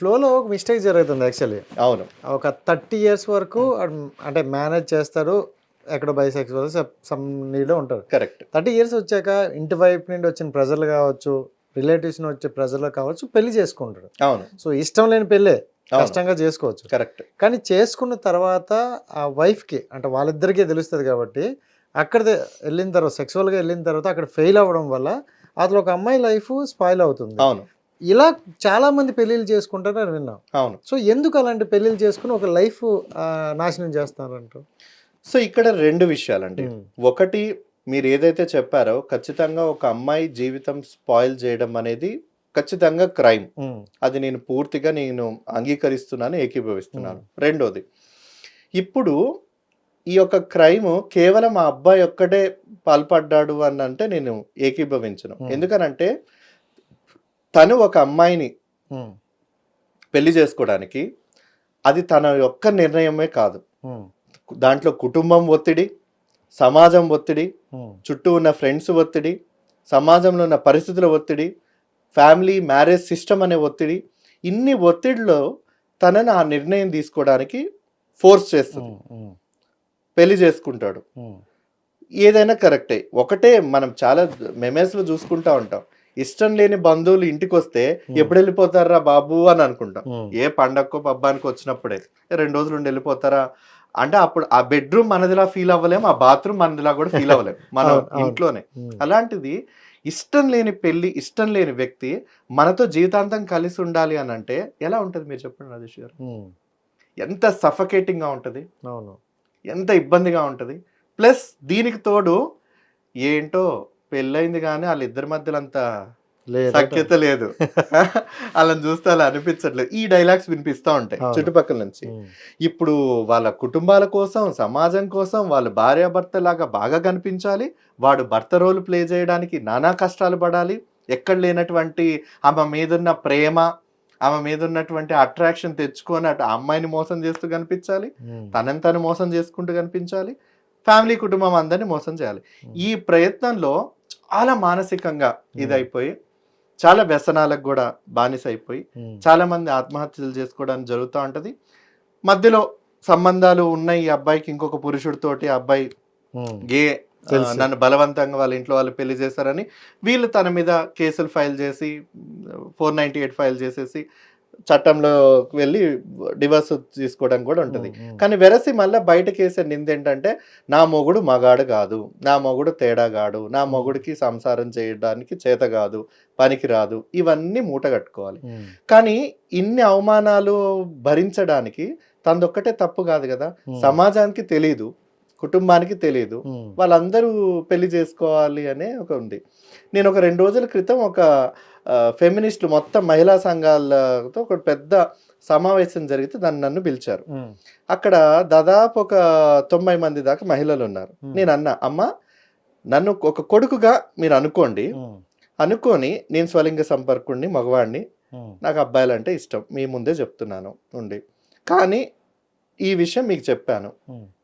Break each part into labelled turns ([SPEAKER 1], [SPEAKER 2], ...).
[SPEAKER 1] ఫ్లోలో ఒక మిస్టేక్ జరుగుతుంది యాక్చువల్లీ.
[SPEAKER 2] అవును.
[SPEAKER 1] ఒక 30 ఇయర్స్ వరకు అంటే మేనేజ్ చేస్తారు. ఎక్కడో బైసెక్సువల్ సమ్ నీడ్‌లో ఉంటారు.
[SPEAKER 2] కరెక్ట్.
[SPEAKER 1] 30 ఇయర్స్ వచ్చాక ఇంటి వైపు నుండి వచ్చిన ప్రెజర్‌లు కావచ్చు, రిలేటివ్స్ నుంచి వచ్చే ప్రెజర్‌లు కావచ్చు, పెళ్లి చేసుకుంటారు.
[SPEAKER 2] అవును.
[SPEAKER 1] సో ఇష్టం లేని పెళ్ళే కష్టంగా చేసుకోవచ్చు.
[SPEAKER 2] కరెక్ట్.
[SPEAKER 1] కానీ చేసుకున్న తర్వాత ఆ వైఫ్‌కి అంటే వాళ్ళిద్దరికీ తెలుస్తది కాబట్టి అక్కడిదే వెళ్ళిన తర్వాత సెక్సువల్‌గా వెళ్ళిన తర్వాత అక్కడ ఫెయిల్ అవ్వడం వల్ల అసలు ఒక అమ్మాయి లైఫ్ స్పాయిల్ అవుతుంది.
[SPEAKER 2] అవును.
[SPEAKER 1] ఇలా చాలా మంది పెళ్ళిళ్ళు చేసుకుంటారు అని విన్నాం.
[SPEAKER 2] అవును.
[SPEAKER 1] సో ఎందుకు అలాంటి పెళ్ళిళ్ళు చేసుకుని ఒక లైఫ్ నాశనం చేస్తారంటారు?
[SPEAKER 2] సో ఇక్కడ 2 విషయాలండి. ఒకటి, మీరు ఏదైతే చెప్పారో ఖచ్చితంగా ఒక అమ్మాయి జీవితం స్పాయిల్ చేయడం అనేది ఖచ్చితంగా క్రైమ్. అది నేను పూర్తిగా అంగీకరిస్తున్నాను, ఏకీభవిస్తున్నాను. రెండోది, ఇప్పుడు ఈ యొక్క క్రైమ్ కేవలం ఆ అబ్బాయి ఒక్కటే పాల్పడ్డాడు అని అంటే నేను ఏకీభవించను. ఎందుకనంటే తను ఒక అమ్మాయిని పెళ్లి చేసుకోవడానికి అది తన యొక్క నిర్ణయమే కాదు. దాంట్లో కుటుంబం ఒత్తిడి, సమాజం ఒత్తిడి, చుట్టూ ఉన్న ఫ్రెండ్స్ ఒత్తిడి, సమాజంలో ఉన్న పరిస్థితుల ఒత్తిడి, ఫ్యామిలీ మ్యారేజ్ సిస్టమ్ అనే ఒత్తిడి, ఇన్ని ఒత్తిడిలో తనని ఆ నిర్ణయం తీసుకోవడానికి ఫోర్స్ చేస్తుంది. పెళ్లి చేసుకుంటాడు. ఏదైనా కరెక్టే. ఒకటే, మనం చాలా మెమేస్లో చూసుకుంటా ఉంటాం, ఇష్టం లేని బంధువులు ఇంటికి వస్తే ఎప్పుడు వెళ్ళిపోతారా బాబు అని అనుకుంటాం. ఏ పండగకో పబ్బానికి వచ్చినప్పుడే 2 రోజులు ఉండి వెళ్ళిపోతారా అంటే అప్పుడు ఆ బెడ్రూమ్ మనదిలా ఫీల్ అవ్వలేము, ఆ బాత్రూమ్ మనదిలా కూడా ఫీల్ అవ్వలేము మన ఇంట్లోనే. అలాంటిది ఇష్టం లేని పెళ్లి, ఇష్టం లేని వ్యక్తి మనతో జీవితాంతం కలిసి ఉండాలి అని అంటే ఎలా ఉంటుంది మీరు చెప్పండి రాజేష్ గారు? ఎంత సఫకేటింగ్ గా ఉంటది, ఎంత ఇబ్బందిగా ఉంటది. ప్లస్ దీనికి తోడు ఏంటో పెళ్ళైంది కానీ వాళ్ళిద్దరి మధ్యలో అంత సఖ్యత లేదు, అలా చూస్తే అలా అనిపించట్లేదు. ఈ డైలాగ్స్ వినిపిస్తూ ఉంటాయి చుట్టుపక్కల నుంచి. ఇప్పుడు వాళ్ళ కుటుంబాల కోసం, సమాజం కోసం వాళ్ళు భార్యాభర్త లాగా బాగా కనిపించాలి, వాడు భర్త రోల్ ప్లే చేయడానికి నానా కష్టాలు పడాలి, ఎక్కడ లేనటువంటి ఆమె మీదున్న ప్రేమ, ఆమె మీద ఉన్నటువంటి అట్రాక్షన్ తెచ్చుకొని అటు అమ్మాయిని మోసం చేస్తూ కనిపించాలి, తనని తను మోసం చేసుకుంటూ కనిపించాలి, ఫ్యామిలీ కుటుంబం అందరినీ మోసం చేయాలి. ఈ ప్రయత్నంలో చాలా మానసికంగా ఇదైపోయి చాలా వ్యసనాలకు కూడా బానిస అయిపోయి చాలా మంది ఆత్మహత్యలు చేసుకోవడానికి జరుగుతూ ఉంటది. మధ్యలో సంబంధాలు ఉన్న ఈ అబ్బాయికి ఇంకొక పురుషుడితోటి అబ్బాయి గే నన్ను బలవంతంగా వాళ్ళ ఇంట్లో వాళ్ళు పెళ్లి చేశారని వీళ్ళు తన మీద కేసులు ఫైల్ చేసి 498 ఫైల్ చేసేసి చట్టంలో వెళ్ళి డివర్స్ తీసుకోవడానికి కూడా ఉంటుంది. కానీ వెరసి మళ్ళీ బయటకు వేసే నింద ఏంటంటే నా మొగుడు మగాడు కాదు, నా మొగుడు తేడాగాడు, నా మొగుడికి సంసారం చేయడానికి చేత కాదు, పనికి రాదు, ఇవన్నీ మూట కట్టుకోవాలి. కానీ ఇన్ని అవమానాలు భరించడానికి తనదొక్కటే తప్పు కాదు కదా, సమాజానికి తెలీదు, కుటుంబానికి తెలియదు, వాళ్ళందరూ పెళ్లి చేసుకోవాలి అనే ఒక ఉంది. నేను ఒక 2 రోజుల క్రితం ఒక ఫెమినిస్టులు మొత్తం మహిళా సంఘాలతో ఒక పెద్ద సమావేశం జరిగితే నన్ను పిలిచారు. అక్కడ దాదాపు ఒక 90 మంది దాకా మహిళలు ఉన్నారు. నేను అన్నా, అమ్మ నన్ను ఒక కొడుకుగా మీరు అనుకోండి, అనుకొని నేను స్వలింగ సంపర్కుడిని, మగవాడిని, నాకు అబ్బాయిలు అంటే ఇష్టం, మీ ముందే చెప్తున్నాను ఉండి, కానీ ఈ విషయం మీకు చెప్పాను,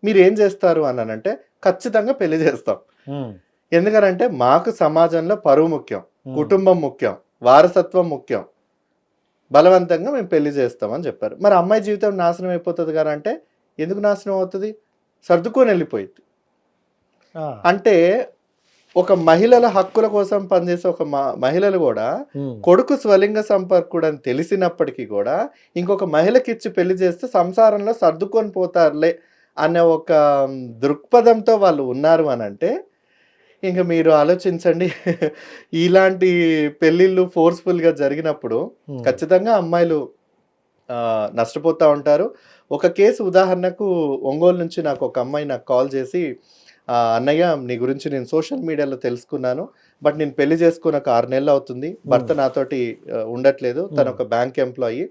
[SPEAKER 2] మీరు ఏం చేస్తారు అన్నానంటే ఖచ్చితంగా పెళ్లి చేస్తాం. ఎందుకనంటే మాకు సమాజంలో పరువు ముఖ్యం, కుటుంబం ముఖ్యం, వారసత్వం ముఖ్యం, బలవంతంగా మేము పెళ్లి చేస్తామని చెప్పారు. మరి అమ్మాయి జీవితం నాశనం అయిపోతుంది కదా అంటే ఎందుకు నాశనం అవుతుంది? సర్దుకొని వెళ్ళిపోయింది. అంటే ఒక మహిళల హక్కుల కోసం పనిచేసే ఒక మహిళలు కూడా కొడుకు స్వలింగ సంపర్కుడు అని తెలిసినప్పటికీ కూడా ఇంకొక మహిళకిచ్చి పెళ్లి చేస్తే సంసారంలో సర్దుకొని పోతారులే అనే ఒక దృక్పథంతో వాళ్ళు ఉన్నారు అని అంటే ఇంకా మీరు ఆలోచించండి. ఇలాంటి పెళ్ళిళ్ళు ఫోర్స్ఫుల్గా జరిగినప్పుడు ఖచ్చితంగా అమ్మాయిలు నష్టపోతూ ఉంటారు. ఒక కేసు ఉదాహరణకు, ఒంగోలు నుంచి నాకు ఒక అమ్మాయి నాకు కాల్ చేసి, అన్నయ్య నీ గురించి నేను సోషల్ మీడియాలో తెలుసుకున్నాను, బట్ నేను పెళ్లి చేసుకుని ఒక 6 నెలలు అవుతుంది, భర్త నాతోటి ఉండట్లేదు, తను ఒక బ్యాంక్ ఎంప్లాయీ,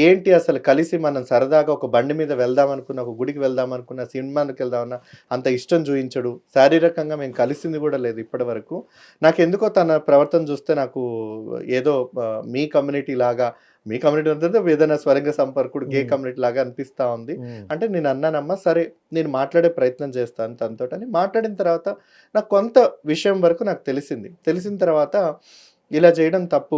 [SPEAKER 2] ఏంటి అసలు కలిసి మనం సరదాగా ఒక బండి మీద వెళ్దాం అనుకున్న, ఒక గుడికి వెళ్దాం అనుకున్న, సినిమాకి వెళ్దామన్నా అంత ఇష్టం చూయించడు, శారీరకంగా మేము కలిసింది కూడా లేదు ఇప్పటి వరకు, నాకు ఎందుకో తన ప్రవర్తన చూస్తే నాకు ఏదో మీ కమ్యూనిటీ లాగా, మీ కమ్యూనిటీ అంటే ఏదైనా స్వలింగ సంపర్కుడు గే కమ్యూనిటీ లాగా అనిపిస్తూ ఉంది అంటే నేను అన్నానమ్మా సరే నేను మాట్లాడే ప్రయత్నం చేస్తాను తనతో అని. మాట్లాడిన తర్వాత నాకు కొంత విషయం వరకు నాకు తెలిసిన తర్వాత ఇలా చేయడం తప్పు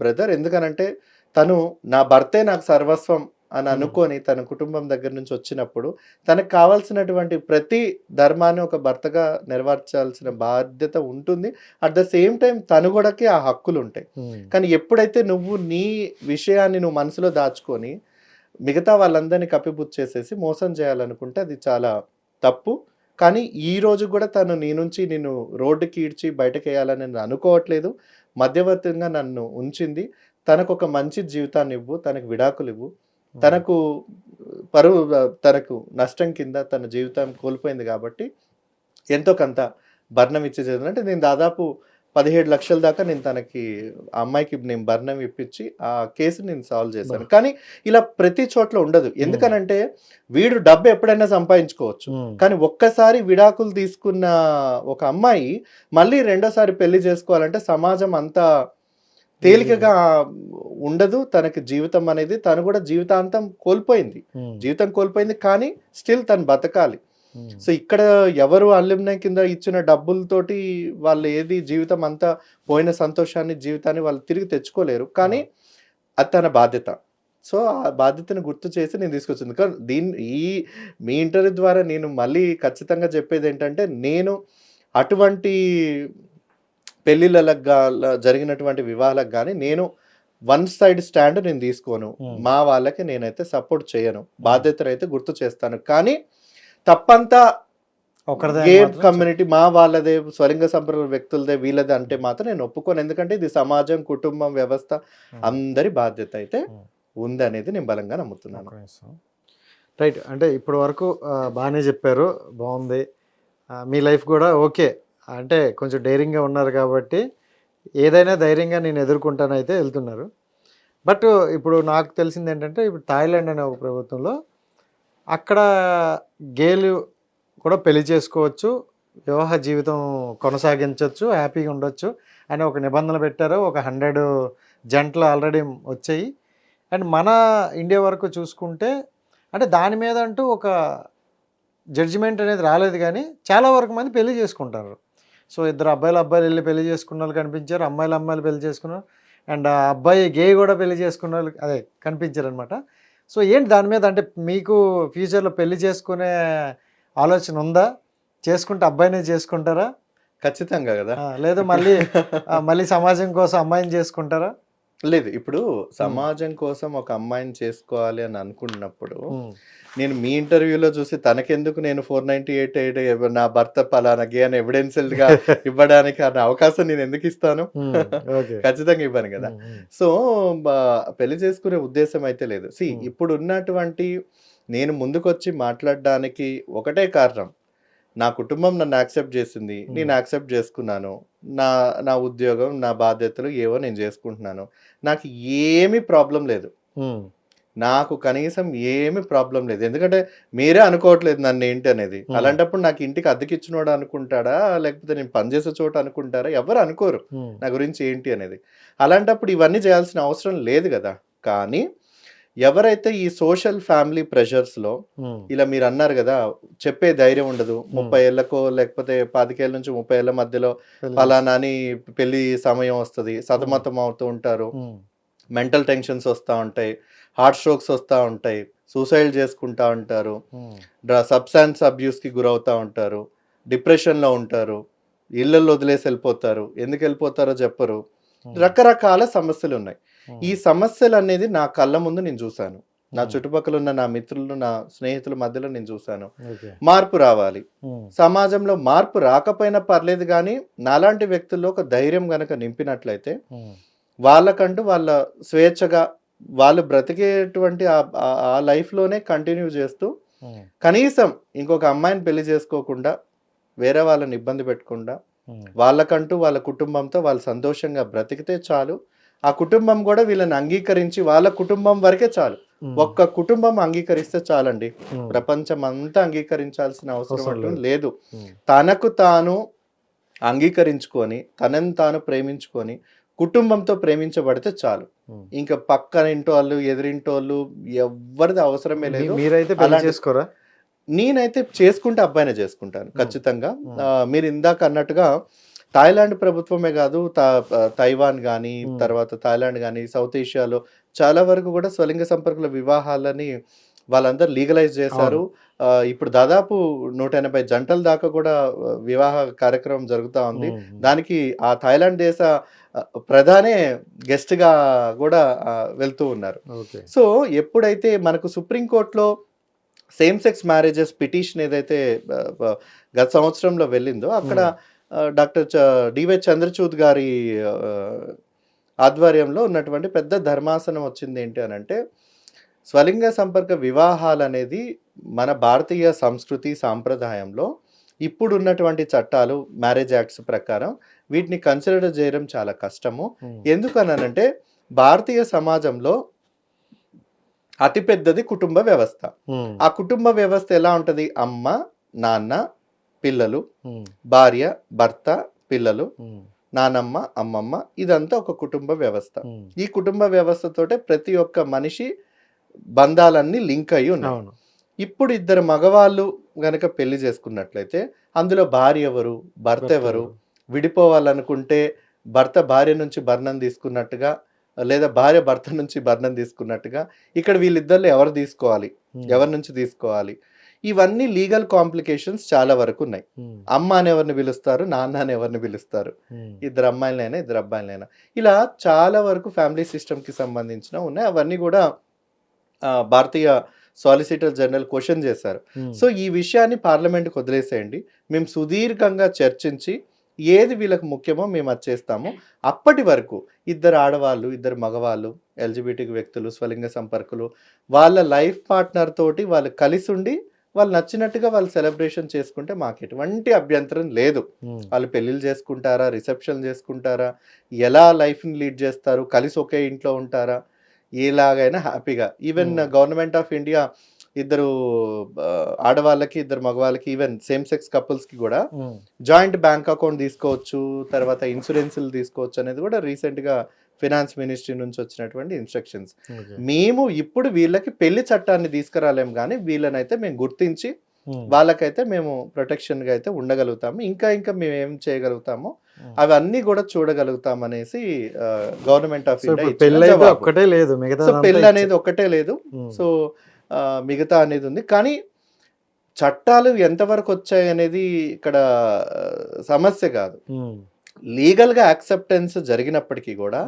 [SPEAKER 2] బ్రదర్. ఎందుకనంటే తను నా భర్తే నాకు సర్వస్వం అని అనుకొని తన కుటుంబం దగ్గర నుంచి వచ్చినప్పుడు తనకు కావాల్సినటువంటి ప్రతి ధర్మాన్ని ఒక భర్తగా నెరవేర్చాల్సిన బాధ్యత ఉంటుంది. అట్ ద సేమ్ టైం తను కూడాకి ఆ హక్కులు ఉంటాయి. కానీ ఎప్పుడైతే నువ్వు నీ విషయాన్ని నువ్వు మనసులో దాచుకొని మిగతా వాళ్ళందరినీ కప్పిపుచ్చేసేసి మోసం చేయాలనుకుంటే అది చాలా తప్పు. కానీ ఈ రోజు కూడా తను నీ నుంచి నేను రోడ్డుకి ఈడ్చి బయటకు వేయాలని నేను అనుకోవట్లేదు. మధ్యవర్తిగా నన్ను ఉంచింది. తనకు ఒక మంచి జీవితాన్ని ఇవ్వు, తనకు విడాకులు ఇవ్వు, తనకు తనకు నష్టం కింద తన జీవితం కోల్పోయింది కాబట్టి ఎంతో కొంత భరణం ఇచ్చేసేది. అంటే నేను దాదాపు 17 లక్షల దాకా నేను తనకి ఆ అమ్మాయికి నేను భరణం ఇప్పించి ఆ కేసు నేను సాల్వ్ చేశాను. కానీ ఇలా ప్రతి చోట్ల ఉండదు. ఎందుకనంటే వీడు డబ్బు ఎప్పుడైనా సంపాదించుకోవచ్చు. కానీ ఒక్కసారి విడాకులు తీసుకున్న ఒక అమ్మాయి మళ్ళీ రెండోసారి పెళ్లి చేసుకోవాలంటే సమాజం అంతా తేలికగా ఉండదు. తనకి జీవితం అనేది తను కూడా జీవితాంతం కోల్పోయింది, జీవితం కోల్పోయింది. కానీ స్టిల్ తను బతకాలి. సో ఇక్కడ ఎవరు అల్లుమ్నై కింద ఇచ్చిన డబ్బులతోటి వాళ్ళు ఏది జీవితం అంతా పోయిన సంతోషాన్ని జీవితాన్ని వాళ్ళు తిరిగి తెచ్చుకోలేరు. కానీ అది తన బాధ్యత. సో ఆ బాధ్యతను గుర్తు చేసి నేను తీసుకొచ్చింది. కానీ మీ ఇంటర్వ్యూ ద్వారా నేను మళ్ళీ ఖచ్చితంగా చెప్పేది ఏంటంటే నేను అటువంటి పెళ్లిళ్ళకు జరిగినటువంటి వివాహాలకు కానీ నేను వన్ సైడ్ స్టాండ్ నేను తీసుకోను. మా వాళ్ళకి నేనైతే సపోర్ట్ చేయను. బాధ్యతను అయితే గుర్తు చేస్తాను. కానీ తప్పంతా గేట్ కమ్యూనిటీ మా వాళ్ళదే, స్వలింగ సంప్రదాయ వ్యక్తులదే, వీళ్ళదే అంటే మాత్రం నేను ఒప్పుకోను. ఎందుకంటే ఇది సమాజం, కుటుంబం, వ్యవస్థ అందరి బాధ్యత అయితే ఉంది అనేది నేను బలంగా నమ్ముతున్నాను.
[SPEAKER 1] రైట్. అంటే ఇప్పటి వరకు బాగానే చెప్పారు, బాగుంది. మీ లైఫ్ కూడా ఓకే, అంటే కొంచెం ధైర్యంగా ఉన్నారు కాబట్టి ఏదైనా ధైర్యంగా నేను ఎదుర్కొంటాను అయితే వెళ్తున్నారు. బట్ ఇప్పుడు నాకు తెలిసింది ఏంటంటే ఇప్పుడు థాయిలాండ్ అనే ఒక ప్రభుత్వంలో అక్కడ గేలు కూడా పెళ్లి చేసుకోవచ్చు, వివాహ జీవితం కొనసాగించవచ్చు, హ్యాపీగా ఉండొచ్చు అని ఒక నిబంధనలు పెట్టారు. ఒక 100 జంటలు ఆల్రెడీ వచ్చాయి. అండ్ మన ఇండియా వరకు చూసుకుంటే అంటే దాని మీద అంటూ ఒక జడ్జిమెంట్ అనేది రాలేదు. కానీ చాలా వరకు మంది పెళ్లి చేసుకుంటారు. సో ఇద్దరు అబ్బాయిలు వెళ్ళి పెళ్లి చేసుకున్న వాళ్ళు కనిపించారు, అమ్మాయిలు పెళ్లి చేసుకున్నారు. అండ్ ఆ అబ్బాయి గే కూడా పెళ్లి చేసుకున్న వాళ్ళు అదే కనిపించారు అనమాట. సో ఏంటి దాని మీద, అంటే మీకు ఫ్యూచర్లో పెళ్లి చేసుకునే ఆలోచన ఉందా? చేసుకుంటే అబ్బాయినే చేసుకుంటారా?
[SPEAKER 2] ఖచ్చితంగా కదా.
[SPEAKER 1] లేదా మళ్ళీ సమాజం కోసం అమ్మాయిని చేసుకుంటారా?
[SPEAKER 2] లేదు, ఇప్పుడు సమాజం కోసం ఒక అమ్మాయిని చేసుకోవాలి అని అనుకున్నప్పుడు నేను మీ ఇంటర్వ్యూలో చూసి తనకెందుకు నేను 498 నా భర్త పలానా గే అని ఎవిడెన్షియల్ గా ఇవ్వడానికి అన్న అవకాశం నేను ఎందుకు ఇస్తాను? ఖచ్చితంగా ఇవ్వను కదా. సో పెళ్లి చేసుకునే ఉద్దేశం అయితే లేదు. ఇప్పుడు ఉన్నటువంటి నేను ముందుకొచ్చి మాట్లాడడానికి ఒకటే కారణం, నా కుటుంబం నన్ను యాక్సెప్ట్ చేసింది, నేను యాక్సెప్ట్ చేసుకున్నాను. నా ఉద్యోగం, నా బాధ్యతలు ఏవో నేను చేసుకుంటున్నాను. నాకు ఏమీ ప్రాబ్లం లేదు. నాకు కనీసం ఏమి ప్రాబ్లం లేదు. ఎందుకంటే మీరే అనుకోవట్లేదు నన్ను ఏంటి అనేది. అలాంటప్పుడు నాకు ఇంటికి అద్దెకిచ్చినోడు అనుకుంటాడా, లేకపోతే నేను పనిచేసే చోట అనుకుంటారా? ఎవరు అనుకోరు నా గురించి ఏంటి అనేది. అలాంటప్పుడు ఇవన్నీ చేయాల్సిన అవసరం లేదు కదా. కానీ ఎవరైతే ఈ సోషల్ ఫ్యామిలీ ప్రెషర్స్ లో ఇలా మీరు అన్నారు కదా, చెప్పే ధైర్యం ఉండదు. 30 ఏళ్ళకో లేకపోతే 25 ఏళ్ళ నుంచి 30 ఏళ్ళ మధ్యలో ఫలానా అని పెళ్లి సమయం వస్తుంది, సతమతం అవుతూ ఉంటారు, మెంటల్ టెన్షన్స్ వస్తూ ఉంటాయి, హార్ట్ స్ట్రోక్స్ వస్తూ ఉంటాయి, సూసైడ్ చేసుకుంటా ఉంటారు, సబ్స్టాన్స్ అబ్యూస్కి గురవుతూ ఉంటారు, డిప్రెషన్లో ఉంటారు, ఇళ్ళల్లో వదిలేసి వెళ్ళిపోతారు. ఎందుకు వెళ్ళిపోతారో చెప్పరు. రకరకాల సమస్యలు ఉన్నాయి. ఈ సమస్యలు అనేది నా కళ్ళ ముందు నేను చూశాను. నా చుట్టుపక్కల ఉన్న నా మిత్రులు, నా స్నేహితుల మధ్యలో నేను చూశాను. మార్పు రావాలి. సమాజంలో మార్పు రాకపోయినా పర్లేదు, కానీ నాలాంటి వ్యక్తుల్లో ఒక ధైర్యం గనక నింపినట్లయితే వాళ్ళకంటూ వాళ్ళ స్వేచ్ఛగా వాళ్ళు బ్రతికేటువంటి ఆ లైఫ్లోనే కంటిన్యూ చేస్తూ కనీసం ఇంకొక అమ్మాయిని పెళ్లి చేసుకోకుండా, వేరే వాళ్ళని ఇబ్బంది పెట్టకుండా, వాళ్ళకంటూ వాళ్ళ కుటుంబంతో వాళ్ళు సంతోషంగా బ్రతికితే చాలు. ఆ కుటుంబం కూడా వీళ్ళని అంగీకరించి వాళ్ళ కుటుంబం వరకే చాలు. ఒక్క కుటుంబం అంగీకరిస్తే చాలండి. ప్రపంచం అంతా అంగీకరించాల్సిన అవసరం లేదు. తనకు తాను అంగీకరించుకొని, తనని తాను ప్రేమించుకొని, కుటుంబంతో ప్రేమించబడితే చాలు. ఇంకా పక్కన ఇంటోళ్ళు, ఎదురింటోళ్ళు ఎవరిది అవసరమే లేదు.
[SPEAKER 1] మీరైతే చేసుకోరా?
[SPEAKER 2] నేనైతే చేసుకుంటే అబ్బాయినే చేసుకుంటాను ఖచ్చితంగా. మీరు ఇందాక అన్నట్టుగా థాయిలాండ్ ప్రభుత్వమే కాదు, తైవాన్ కానీ, తర్వాత థాయిలాండ్ కానీ, సౌత్ ఏషియాలో చాలా వరకు కూడా స్వలింగ సంపర్కుల వివాహాలని వాళ్ళందరూ లీగలైజ్ చేశారు. ఇప్పుడు దాదాపు 180 జంటల దాకా కూడా వివాహ కార్యక్రమం జరుగుతూ ఉంది. దానికి ఆ థాయిలాండ్ దేశ ప్రధానే గెస్ట్ గా కూడా వెళ్తూ ఉన్నారు. సో ఎప్పుడైతే మనకు సుప్రీంకోర్టులో సేమ్ సెక్స్ మ్యారేజెస్ పిటిషన్ ఏదైతే గత సంవత్సరంలో వెళ్ళిందో, అక్కడ డాక్టర్ డివై చంద్రచూడ్ గారి ఆధ్వర్యంలో ఉన్నటువంటి పెద్ద ధర్మాసనం వచ్చింది ఏంటి అని అంటే, స్వలింగ సంపర్క వివాహాలు అనేది మన భారతీయ సంస్కృతి సాంప్రదాయంలో ఇప్పుడు ఉన్నటువంటి చట్టాలు, మ్యారేజ్ యాక్ట్స్ ప్రకారం వీటిని కన్సిడర్ చేయడం చాలా కష్టము. ఎందుకనంటే భారతీయ సమాజంలో అతిపెద్దది కుటుంబ వ్యవస్థ. ఆ కుటుంబ వ్యవస్థ ఎలా ఉంటది? అమ్మ, నాన్న, పిల్లలు, భార్య, భర్త, పిల్లలు, నానమ్మ, అమ్మమ్మ, ఇదంతా ఒక కుటుంబ వ్యవస్థ. ఈ కుటుంబ వ్యవస్థతోటే ప్రతి ఒక్క మనిషి బంధాలన్నీ లింక్ అయ్యి ఉన్నాయి. ఇప్పుడు ఇద్దరు మగవాళ్ళు గనక పెళ్లి చేసుకున్నట్లయితే అందులో భార్య ఎవరు, భర్త ఎవరు, విడిపోవాలనుకుంటే భర్త భార్య నుంచి భరణం తీసుకున్నట్టుగా, లేదా భార్య భర్త నుంచి భరణం తీసుకున్నట్టుగా ఇక్కడ వీళ్ళిద్దరిలో ఎవరు తీసుకోవాలి, ఎవరి నుంచి తీసుకోవాలి, ఇవన్నీ లీగల్ కాంప్లికేషన్స్ చాలా వరకు ఉన్నాయి. అమ్మ అని ఎవరిని పిలుస్తారు, నాన్న అని ఎవరిని పిలుస్తారు, ఇద్దరు అమ్మాయిలైనా ఇద్దరు అబ్బాయిలైనా, ఇలా చాలా వరకు ఫ్యామిలీ సిస్టమ్కి సంబంధించిన ఉన్నాయి. అవన్నీ కూడా భారతీయ సాలిసిటర్ జనరల్ క్వశ్చన్ చేశారు. సో ఈ విషయాన్ని పార్లమెంట్కి వదిలేసేయండి, మేము సుదీర్ఘంగా చర్చించి ఏది వీళ్ళకి ముఖ్యమో మేము అది చేస్తాము. అప్పటి వరకు ఇద్దరు ఆడవాళ్ళు, ఇద్దరు మగవాళ్ళు, ఎల్జిబిటీ వ్యక్తులు, స్వలింగ సంపర్కులు వాళ్ళ లైఫ్ పార్ట్నర్ తోటి వాళ్ళు కలిసి ఉండి వాళ్ళు నచ్చినట్టుగా వాళ్ళు సెలబ్రేషన్ చేసుకుంటే మాకు ఎటువంటి అభ్యంతరం లేదు. వాళ్ళు పెళ్ళిళ్ళు చేసుకుంటారా, రిసెప్షన్ చేసుకుంటారా, ఎలా లైఫ్ని లీడ్ చేస్తారు, కలిసి ఒకే ఇంట్లో ఉంటారా, ఎలాగైనా హ్యాపీగా. ఈవెన్ గవర్నమెంట్ ఆఫ్ ఇండియా ఇద్దరు ఆడవాళ్ళకి, ఇద్దరు మగవాళ్ళకి, ఈవెన్ సేమ్ సెక్స్ కపుల్స్కి కూడా జాయింట్ బ్యాంక్ అకౌంట్ తీసుకోవచ్చు, తర్వాత ఇన్సూరెన్స్లు తీసుకోవచ్చు అనేది కూడా రీసెంట్గా ఫినాన్స్ మినిస్ట్రీ నుంచి వచ్చినటువంటి ఇన్స్ట్రక్షన్స్. మేము ఇప్పుడు వీళ్ళకి పెళ్లి చట్టాన్ని తీసుకురాలేం, కానీ వీళ్ళనైతే మేము గుర్తించి వాళ్ళకైతే మేము ప్రొటెక్షన్గా అయితే ఉండగలుగుతాము. ఇంకా మేము ఏం చేయగలుగుతామో అవన్నీ కూడా చూడగలుగుతాం అనేసి గవర్నమెంట్ ఆఫ్ ఇండియా పెళ్లి అనేది ఒక్కటే లేదు. సో మిగతా అనేది ఉంది. కానీ చట్టాలు ఎంతవరకు వచ్చాయి అనేది ఇక్కడ సమస్య కాదు. లీగల్ గా యాక్సెప్టెన్స్ జరిగినప్పటికీ కూడా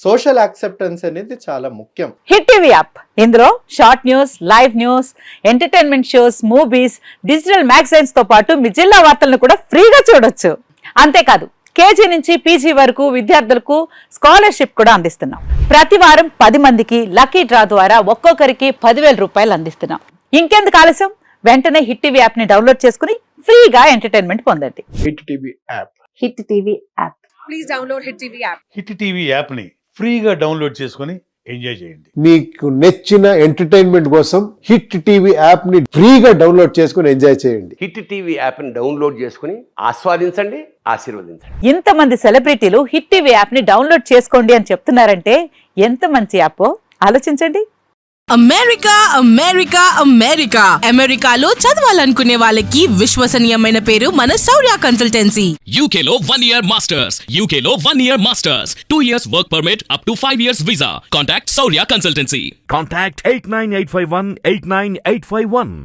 [SPEAKER 2] సోషల్ యాక్సెప్టెన్స్ అనేది చాలా ముఖ్యం.
[SPEAKER 3] హిట్ టీవీ యాప్, ఇందులో short news, live news, entertainment shows, movies, digital magazines తో పాటు మీ జిల్లా వార్తలను కూడా ఫ్రీగా చూడొచ్చు. అంతేకాదు కేజీ నుంచి పీజీ వరకు విద్యార్థులకు స్కాలర్షిప్ కూడా అందిస్తున్నాం. ప్రతి వారం 10 మందికి లక్కీ డ్రా ద్వారా ఒక్కొక్కరికి 10,000 రూపాయలు అందిస్తున్నాం. ఇంకెందుకు ఆలస్యం, వెంటనే హిట్ టీవీ యాప్ ని డౌన్లోడ్ చేసుకుని ఫ్రీగా ఎంటర్టైన్మెంట్ పొందండి.
[SPEAKER 4] Hit TV app,
[SPEAKER 3] hit TV app,
[SPEAKER 5] please download hit TV app.
[SPEAKER 4] Hit TV app ని ఫ్రీగా డౌన్లోడ్ చేసుకుని ఎంజాయ్ చేయండి.
[SPEAKER 6] మీకు నచ్చిన ఎంటర్టైన్మెంట్ కోసం హిట్ టీవీ యాప్ ని ఫ్రీగా డౌన్లోడ్ చేసుకుని ఎంజాయ్ చేయండి.
[SPEAKER 7] హిట్ టీవీ యాప్ ని డౌన్లోడ్ చేసుకుని ఆస్వాదించండి, ఆశీర్వదించండి.
[SPEAKER 3] ఇంతమంది సెలబ్రిటీలు హిట్ టీవీ యాప్ ని డౌన్లోడ్ చేసుకోండి అని చెప్తున్నారంటే ఎంత మంచి యాప్ ఆలోచించండి.
[SPEAKER 8] అమెరికా అమెరికా అమెరికా అమెరికాలో చదవాలనుకునే వాళ్ళకి విశ్వసనీయమైన పేరు మన శౌర్య కన్సల్టెన్సీ.
[SPEAKER 9] UK లో 1 year masters, UK లో 1 year masters, 2 years work permit up to 5 years visa. Contact Saurya Consultancy.
[SPEAKER 10] Contact 89851 89851.